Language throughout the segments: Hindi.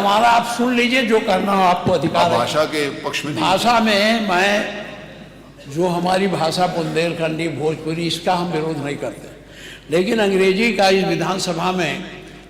हमारा आप सुन लीजिए, जो करना हो आपको अधिकार है। भाषा के पक्ष में नहीं। भाषा में मैं जो हमारी भाषा बुंदेलखंडी भोजपुरी, इसका हम विरोध नहीं करते, लेकिन अंग्रेजी का इस विधानसभा में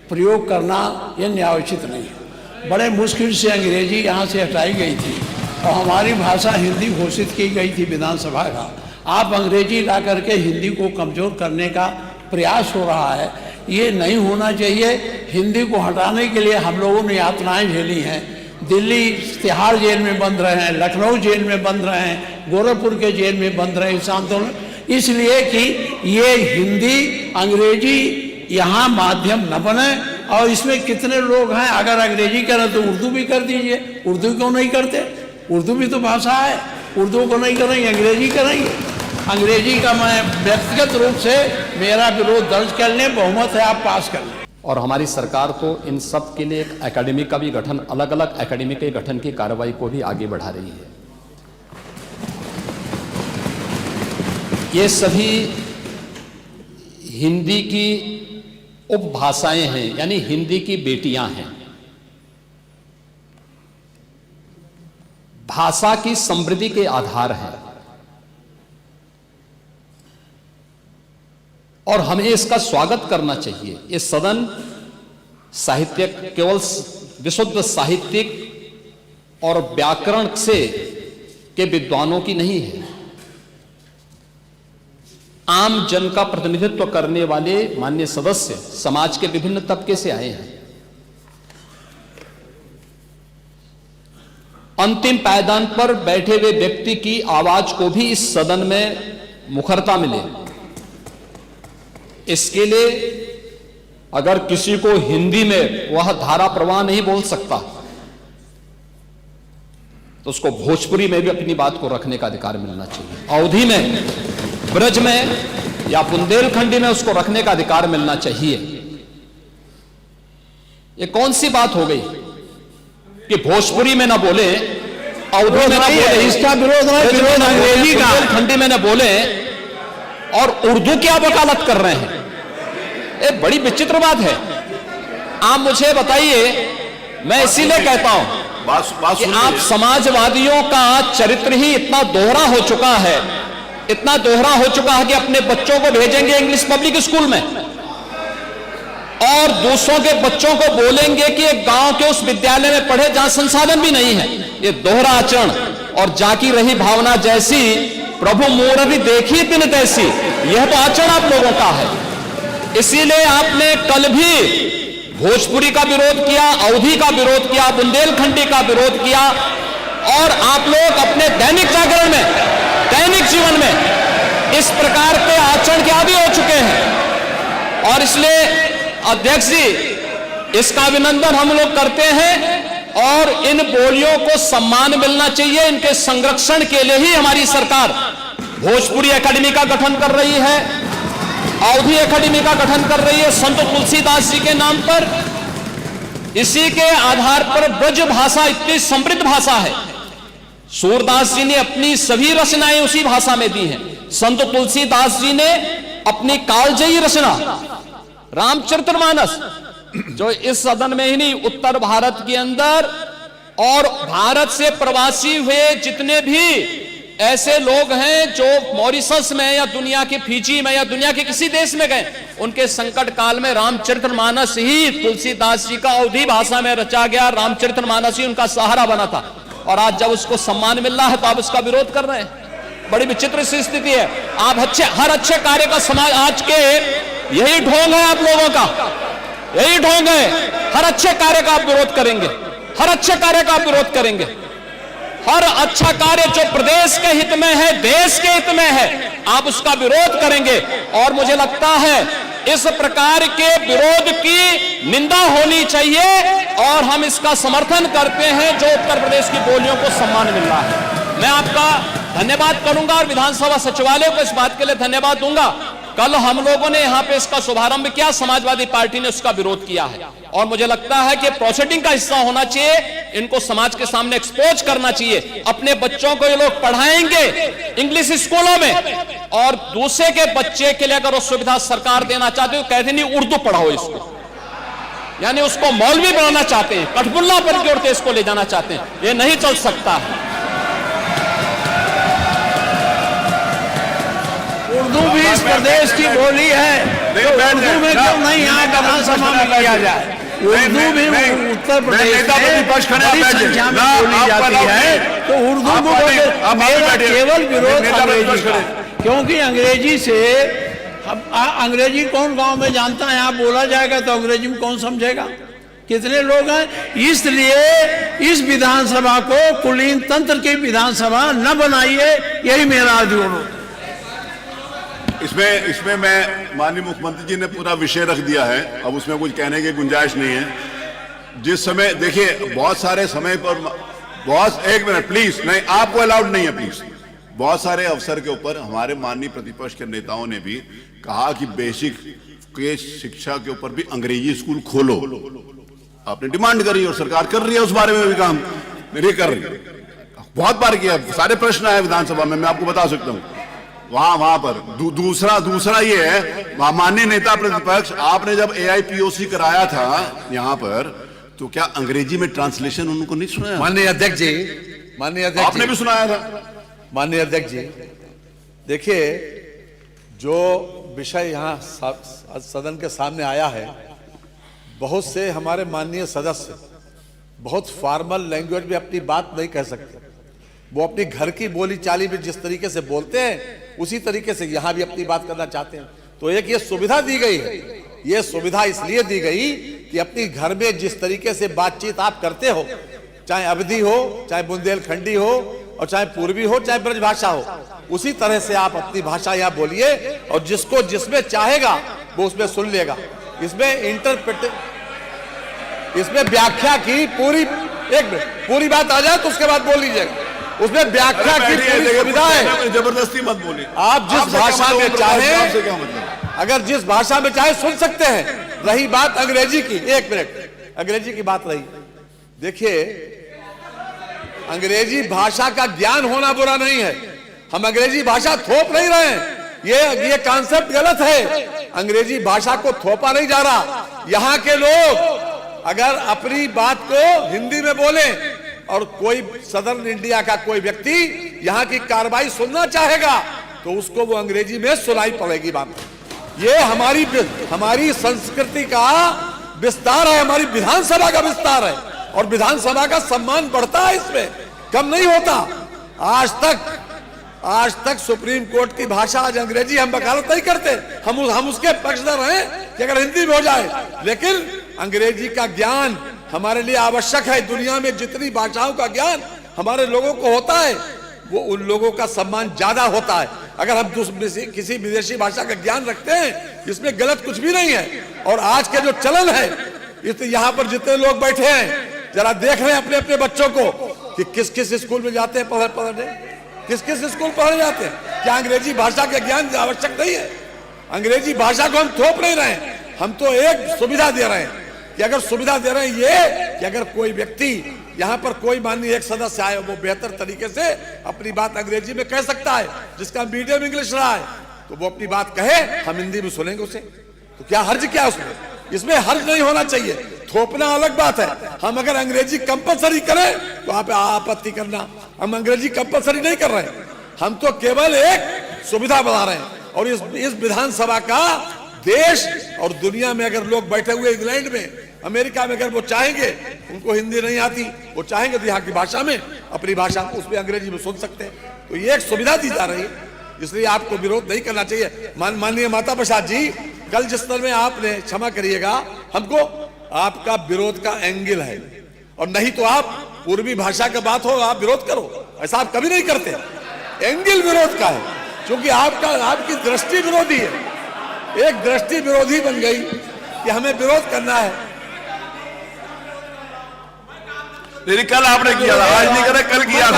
प्रयोग करना ये न्यायोचित नहीं है। बड़े मुश्किल से अंग्रेजी यहाँ से हटाई गई थी और हमारी भाषा हिंदी घोषित की गई थी विधानसभा का। आप अंग्रेजी ला करके हिंदी को कमज़ोर करने का प्रयास हो रहा है, ये नहीं होना चाहिए। हिंदी को हटाने के लिए हम लोगों ने यातनाएं झेली हैं। दिल्ली तिहाड़ जेल में बंद रहे हैं, लखनऊ जेल में बंद रहे हैं, गोरखपुर के जेल में बंद रहे इस आंदोलन, इसलिए कि ये हिंदी अंग्रेजी यहाँ माध्यम न बने। और इसमें कितने लोग हैं, अगर अंग्रेजी करें तो उर्दू भी कर दीजिए। उर्दू क्यों नहीं करते? उर्दू भी तो भाषा है। उर्दू को नहीं करेंगे, अंग्रेजी करेंगे। अंग्रेजी का मैं व्यक्तिगत रूप से मेरा विरोध दर्ज कर लें, बहुमत है, आप पास कर लें। और हमारी सरकार तो इन सब के लिए एक एकेडमी का भी गठन, अलग अलग एकेडमी के गठन की कार्रवाई को भी आगे बढ़ा रही है। ये सभी हिंदी की उपभाषाएं हैं, यानी हिंदी की बेटियां हैं। भाषा की समृद्धि के आधार हैं और हमें इसका स्वागत करना चाहिए। ये सदन साहित्यिक, केवल विशुद्ध साहित्यिक और व्याकरण से के विद्वानों की नहीं है। आम जन का प्रतिनिधित्व करने वाले माननीय सदस्य समाज के विभिन्न तबके से आए हैं। अंतिम पायदान पर बैठे हुए व्यक्ति की आवाज को भी इस सदन में मुखरता मिले, इसके लिए अगर किसी को हिंदी में वह धारा प्रवाह नहीं बोल सकता तो उसको भोजपुरी में भी अपनी बात को रखने का अधिकार मिलना चाहिए। अवधी में, ब्रज में या बुंदेलखंडी में उसको रखने का अधिकार मिलना चाहिए। ये कौन सी बात हो गई कि भोजपुरी में ना बोले, अवधी में ना बोले, इसका विरोध नहीं, विरोध अंग्रेजी का, बुंदेलखंडी में ना बोले और उर्दू की आप वकालत कर रहे हैं। ये बड़ी विचित्र बात है। आप मुझे बताइए, मैं इसीलिए कहता हूं कि आप समाजवादियों का चरित्र ही इतना दोहरा हो चुका है, इतना दोहरा हो चुका है कि अपने बच्चों को भेजेंगे इंग्लिश पब्लिक स्कूल में और दूसरों के बच्चों को बोलेंगे कि एक गांव के उस विद्यालय में पढ़े जहां संसाधन भी नहीं है। ये दोहरा आचरण और जाकी रही भावना जैसी प्रभु मूर्ति देखी तिन तैसी, यह तो आचरण आप लोगों का है। इसीलिए आपने कल भी भोजपुरी का विरोध किया, अवधी का विरोध किया, बुंदेलखंडी का विरोध किया और आप लोग अपने दैनिक जागरण में, दैनिक जीवन में इस प्रकार के आचरण के आदी हो चुके हैं। और इसलिए अध्यक्ष जी, इसका अभिनंदन हम लोग करते हैं और इन बोलियों को सम्मान मिलना चाहिए। इनके संरक्षण के लिए ही हमारी सरकार भोजपुरी एकेडमी का गठन कर रही है, अवधी एकेडमी का गठन कर रही है संत तुलसीदास जी के नाम पर। इसी के आधार पर ब्रज भाषा इतनी समृद्ध भाषा है। सूरदास जी ने अपनी सभी रचनाएं उसी भाषा में दी हैं। संत तुलसीदास जी ने अपनी कालजयी रचना रामचरितमानस, जो इस सदन में ही नहीं, उत्तर भारत के अंदर और भारत से प्रवासी हुए जितने भी ऐसे लोग हैं जो मॉरिशस में या दुनिया के फिजी में या दुनिया के किसी देश में गए, उनके संकट काल में रामचरितमानस ही तुलसीदास जी का अवधी भाषा में रचा गया रामचरितमानस ही उनका सहारा बना था। और आज जब उसको सम्मान मिल रहा है तो आप उसका विरोध कर रहे हैं। बड़ी विचित्र सी स्थिति है। आप हर अच्छे कार्य का समाज, आज के यही ढोंग है आप लोगों का, यही ढोंग है। हर अच्छे कार्य का आप विरोध करेंगे, हर अच्छे कार्य का आप विरोध करेंगे। हर अच्छा कार्य जो प्रदेश के हित में है, देश के हित में है, आप उसका विरोध करेंगे। और मुझे लगता है इस प्रकार के विरोध की निंदा होनी चाहिए और हम इसका समर्थन करते हैं जो उत्तर प्रदेश की बोलियों को सम्मान मिल रहा है। मैं आपका धन्यवाद करूंगा और विधानसभा सचिवालय को इस बात के लिए धन्यवाद दूंगा। कल हम लोगों ने यहां पे इसका शुभारंभ किया, समाजवादी पार्टी ने उसका विरोध किया है और मुझे लगता है कि प्रोसीडिंग का हिस्सा होना चाहिए। इनको समाज के सामने एक्सपोज करना चाहिए। अपने बच्चों को ये लोग पढ़ाएंगे इंग्लिश स्कूलों में और दूसरे के बच्चे के लिए अगर वो सुविधा सरकार देना चाहते हो, कहते नहीं उर्दू पढ़ाओ इसको। यानी उसको मौलवी बनाना चाहते हैं, कठपुल्ला पर की ओर देश को ले जाना चाहते हैं। ये नहीं चल सकता है। उर्दू भी इस प्रदेश की बोली है, तो उर्दू में क्यों नहीं यहाँ विधानसभा में किया जाए? उर्दू भी उत्तर प्रदेश में बड़ी संख्या में बोली जाती है, तो उर्दू को मेरा केवल विरोध अंग्रेजी का, क्योंकि अंग्रेजी से अंग्रेजी कौन गांव में जानता है? यहाँ बोला जाएगा तो अंग्रेजी में कौन समझेगा? कितने लोग हैं? इसलिए इस विधानसभा को कुलीन तंत्र की विधानसभा न बनाइए, यही मेरा अनुरोध है। इसमें मैं माननीय मुख्यमंत्री जी ने पूरा विषय रख दिया है, अब उसमें कुछ कहने की गुंजाइश नहीं है। जिस समय देखिए बहुत सारे समय पर बहुत, एक मिनट प्लीज, नहीं आपको अलाउड नहीं है प्लीज। बहुत सारे अवसर के ऊपर हमारे माननीय प्रतिपक्ष के नेताओं ने भी कहा कि बेसिक के शिक्षा के ऊपर भी अंग्रेजी स्कूल खोलो। आपने डिमांड करी और सरकार कर रही है उस बारे में भी काम, नहीं कर रही है। बहुत बार किया, सारे प्रश्न आए विधानसभा में, मैं आपको बता सकता हूं वहां पर। दूसरा ये है, माननीय नेता प्रतिपक्ष, आपने जब AIPOC कराया था यहां पर, तो क्या अंग्रेजी में ट्रांसलेशन उनको नहीं सुनाया? माननीय अध्यक्ष जी, आपने भी सुनाया था। माननीय अध्यक्ष जी, देखिए जो विषय यहाँ सदन के सामने आया है, बहुत से हमारे माननीय सदस्य बहुत फॉर्मल लैंग्वेज में अपनी बात नहीं कह सकते। वो अपनी घर की बोली चाली में जिस तरीके से बोलते हैं उसी तरीके से यहाँ भी अपनी बात करना चाहते हैं। तो एक ये सुविधा दी गई है, ये सुविधा इसलिए दी गई कि अपनी घर में जिस तरीके से बातचीत आप करते हो, चाहे अवधी हो, चाहे बुंदेलखंडी हो, और चाहे पूर्वी हो, चाहे ब्रजभाषा हो, उसी तरह से आप अपनी भाषा यहाँ बोलिए और जिसको जिसमें चाहेगा वो उसमें सुन लेगा। इसमें व्याख्या की पूरी बात आ जाए तो उसके बाद बोल लीजिएगा। उसमें व्याख्या की पूरी सुविधा है, जबरदस्ती मत बोलिए। आप जिस भाषा में चाहे, अगर जिस भाषा में चाहे सुन सकते हैं। रही बात अंग्रेजी की, एक मिनट, अंग्रेजी की बात रही, देखिए अंग्रेजी भाषा का ज्ञान होना बुरा नहीं है, हम अंग्रेजी भाषा थोप नहीं रहे हैं, ये कॉन्सेप्ट गलत है। अंग्रेजी भाषा को थोपा नहीं जा रहा। यहाँ के लोग अगर अपनी बात को हिंदी में बोले और कोई सदर्न इंडिया का कोई व्यक्ति यहाँ की कार्रवाई सुनना चाहेगा तो उसको वो अंग्रेजी में सुनाई पड़ेगी बात। ये हमारी संस्कृति का विस्तार है, हमारी विधानसभा का विस्तार है, और विधानसभा का सम्मान बढ़ता है, इसमें कम नहीं होता। आज तक सुप्रीम कोर्ट की भाषा आज अंग्रेजी, हम वकालत नहीं करते, हम उसके पक्षधर हैं कि अगर हिंदी में हो जाए, लेकिन अंग्रेजी का ज्ञान हमारे लिए आवश्यक है। दुनिया में जितनी भाषाओं का ज्ञान हमारे लोगों को होता है, वो उन लोगों का सम्मान ज्यादा होता है। अगर हम किसी विदेशी भाषा का ज्ञान रखते हैं, इसमें गलत कुछ भी नहीं है। और आज के जो चलन है, यहाँ पर जितने लोग बैठे हैं, जरा देख रहे हैं अपने अपने बच्चों को कि किस किस स्कूल में जाते हैं पढ़ने, किस किस स्कूल पढ़ने जाते हैं। क्या अंग्रेजी भाषा का ज्ञान आवश्यक नहीं है? अंग्रेजी भाषा को हम थोप नहीं रहे हैं, हम तो एक सुविधा दे रहे हैं कि अगर सुविधा दे रहे हैं ये कि अगर कोई व्यक्ति यहाँ पर कोई माननीय एक सदस्य आए, वो बेहतर तरीके से अपनी बात अंग्रेजी में कह सकता है, जिसका मीडियम इंग्लिश रहा है, तो वो अपनी बात कहे, हम हिंदी में सुनेंगे उसे। तो क्या हर्ज क्या उसमें? इसमें हर्ज नहीं होना चाहिए। थोपना अलग बात है। हम अगर अंग्रेजी कंपलसरी करें तो आप आपत्ति करना, हम अंग्रेजी कंपलसरी नहीं कर रहे हैं, हम तो केवल एक सुविधा बना रहे हैं। और इस विधानसभा का देश और दुनिया में अगर लोग बैठे हुए इंग्लैंड में, अमेरिका में, अगर वो चाहेंगे, उनको हिंदी नहीं आती, वो चाहेंगे तो यहाँ की भाषा में, अपनी भाषा उसमें अंग्रेजी में सुन सकते हैं। तो ये एक सुविधा दी जा रही है, इसलिए आपको विरोध नहीं करना चाहिए। माननीय माता प्रसाद जी, कल जिस तरह में आपने, क्षमा करिएगा, हमको आपका विरोध का एंगल है, और नहीं तो आप पूर्वी भाषा का बात हो आप विरोध करो, ऐसा आप कभी नहीं करते। एंगल विरोध का है, क्योंकि आपकी दृष्टि विरोधी है, एक दृष्टि विरोधी बन गई कि हमें विरोध करना है। नहीं, कल आपने किया था, आज नहीं करा, कल किया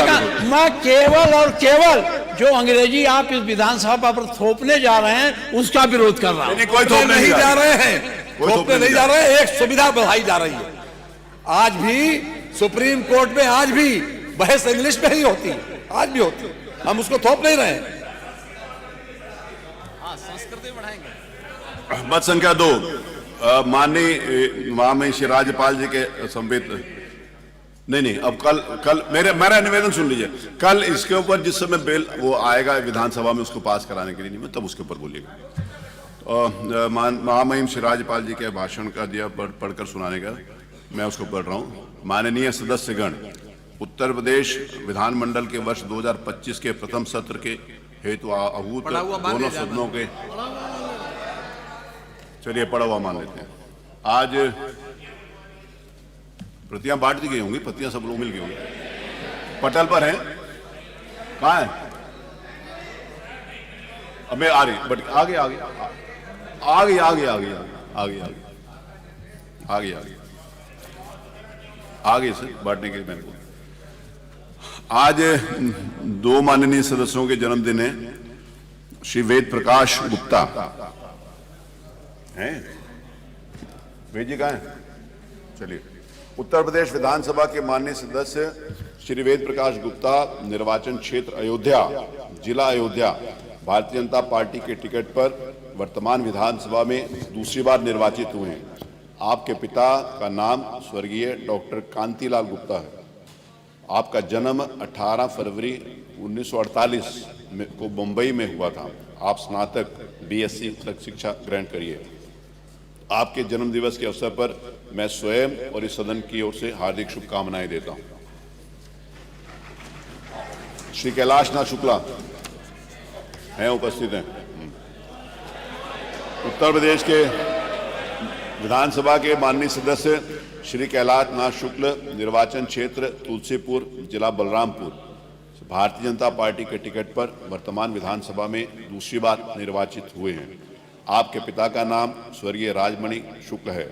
था, मैं केवल और केवल जो अंग्रेजी आप इस विधानसभा पर थोपने जा रहे हैं उसका विरोध कर रहा हूं। कोई थोपने नहीं जा रहे हैं, थोपने नहीं जा रहे हैं, एक सुविधा बढ़ाई जा रही है। आज भी सुप्रीम कोर्ट में आज भी बहस इंग्लिश में ही होती है, आज भी होती है, हम उसको थोप नहीं रहे हैं। संस्कृति बढ़ाएंगे। मत संख्या 2, माननीय महामहिम श्री राज्यपाल जी के संबित नहीं अब कल मेरा निवेदन सुन लीजिए। कल इसके ऊपर जिस समय बिल वो आएगा विधानसभा में उसको पास कराने के लिए नहीं, तब उसके ऊपर बोलिएगा। और महामहिम श्री राज्यपाल जी के भाषण का दिया पढ़कर सुनाने का मैं उसको पढ़ रहा हूँ। माननीय सदस्यगण, उत्तर प्रदेश विधानमंडल के वर्ष 2025 के प्रथम सत्र के हेतु आहूत दोनों सदनों के, चलिए पढ़ा हुआ मान लेते हैं। आज प्रतियां बांट दी गई होंगी, प्रतियां सब लोग मिल गए होंगे, पटल पर हैं, कहाँ है? अब मैं आ रही, बट आगे आगे आगे आगे आगे आगे आगे आगे आगे से बांटने के मैंने को। आज दो माननीय सदस्यों के जन्मदिन है। श्री वेद प्रकाश गुप्ता हैं, वेद जी कहाँ हैं? चलिए, उत्तर प्रदेश विधानसभा के माननीय सदस्य श्री वेद प्रकाश गुप्ता निर्वाचन क्षेत्र अयोध्या, जिला अयोध्या, भारतीय जनता पार्टी के टिकट पर वर्तमान विधानसभा में दूसरी बार निर्वाचित हुए हैं। आपके पिता का नाम स्वर्गीय डॉक्टर कांतिलाल गुप्ता है। आपका जन्म 18 फरवरी 1948 को मुंबई में हुआ था। आप स्नातक बीएससी तक शिक्षा ग्रहण करिए। आपके जन्म दिवस के अवसर पर मैं स्वयं और इस सदन की ओर से हार्दिक शुभकामनाएं देता हूं। श्री कैलाश नाथ शुक्ला हैं, उपस्थित हैं। उत्तर प्रदेश के विधानसभा के माननीय सदस्य श्री कैलाश नाथ शुक्ल निर्वाचन क्षेत्र तुलसीपुर, जिला बलरामपुर, भारतीय जनता पार्टी के टिकट पर वर्तमान विधानसभा में दूसरी बार निर्वाचित हुए हैं। आपके पिता का नाम स्वर्गीय राजमणि शुक्ल है।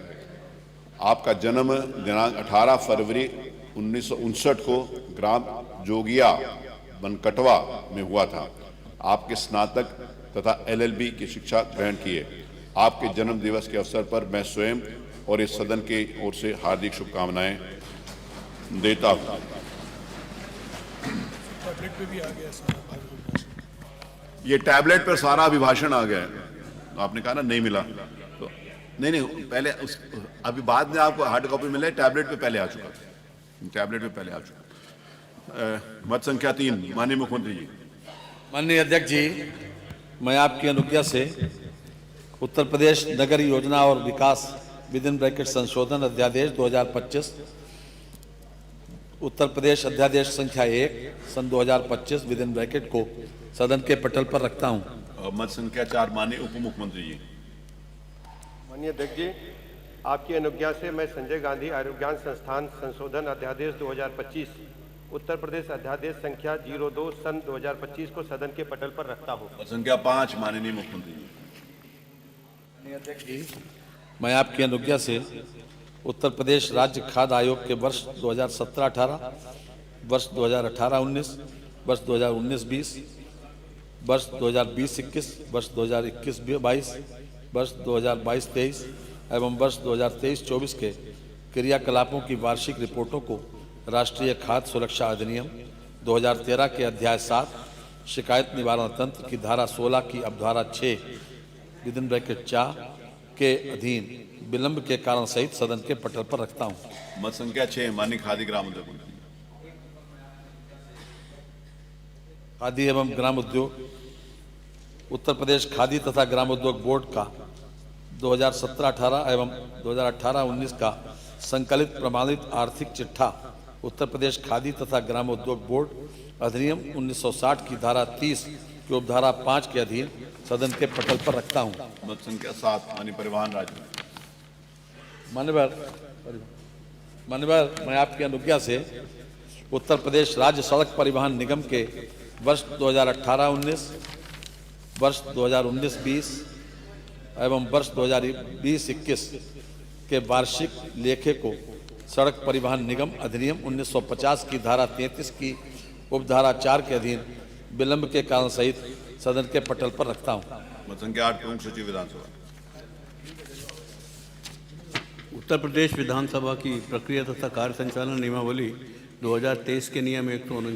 आपका जन्म दिनांक 18 फरवरी 1959 को ग्राम जोगिया बनकटवा में हुआ था। आपके स्नातक तथा एलएलबी की शिक्षा ग्रहण किए। आपके जन्म दिवस के अवसर पर मैं स्वयं और इस सदन की ओर से हार्दिक शुभकामनाएं देता हूं। ये टैबलेट पर सारा अभिभाषण आ गया है। आपने कहा ना नहीं मिला, तो नहीं पहले अभी बाद में आपको हार्ड कॉपी मिले, टैबलेट पे पहले आ चुका, टैबलेट पे पहले आ चुका। मत संख्या 3, माननीय मुख्यमंत्री जी। माननीय अध्यक्ष जी, मैं आपकी अनुज्ञा से उत्तर प्रदेश नगर योजना और विकास विदिन ब्रैकेट संशोधन अध्यादेश 2025, उत्तर प्रदेश अध्यादेश संख्या 1 सन 2025 विदिन ब्रैकेट को सदन के पटल पर रखता हूं। मत संख्या 4, माननीय उप मुख्यमंत्री जी। माननीय अध्यक्ष जी, आपकी अनुज्ञा से मैं संजय गांधी आयुर्विज्ञान संस्थान संशोधन अध्यादेश 2025 उत्तर प्रदेश अध्यादेश संख्या 02 सन 2025 को सदन के पटल पर रखता हूं। मत संख्या 5, माननीय मुख्यमंत्री जी। माननीय अध्यक्ष जी, मैं आपकी अनुज्ञा से उत्तर प्रदेश राज्य खाद्य आयोग के वर्ष 2017-18, वर्ष 2018-19, वर्ष 2019-20, वर्ष 2020-21, वर्ष 2021-22, वर्ष 2022-23 एवं वर्ष 2023-24 के क्रियाकलापों की वार्षिक रिपोर्टों को राष्ट्रीय खाद्य सुरक्षा अधिनियम 2013 के अध्याय 7 शिकायत निवारण तंत्र की धारा 16 की अपधारा 6 विदिन ब्रैकेट 4 के अधीन विलंब के कारण सहित सदन के पटल पर रखता हूं। मत संख्या 6, माननीय खादी ग्राम उद्योग मंत्री। खादी एवं ग्राम उद्योग, उत्तर प्रदेश खादी तथा ग्रामोद्योग बोर्ड का 2017-18 एवं 2018-19 का संकलित प्रमाणित आर्थिक चिट्ठा उत्तर प्रदेश खादी तथा ग्रामोद्योग बोर्ड अधिनियम 1960 की धारा 30 की उपधारा 5 के अधीन सदन के पटल पर रखता हूं। मत संख्या 7, माननीय परिवहन राज्य। मान्यवर, मैं आपकी अनुज्ञा से उत्तर प्रदेश राज्य सड़क परिवहन निगम के वर्ष 2018-19, वर्ष 2019-20 एवं वर्ष 2020-21 के वार्षिक लेखे को सड़क परिवहन निगम अधिनियम 1950 की धारा 33 की उपधारा 4 के अधीन विलंब के कारण सहित सदन के पटल पर रखता हूं। मत संख्या 8, प्रमुख सचिव विधानसभा। उत्तर प्रदेश विधानसभा की प्रक्रिया तथा कार्य संचालन नियमावली 2023 के नियम 149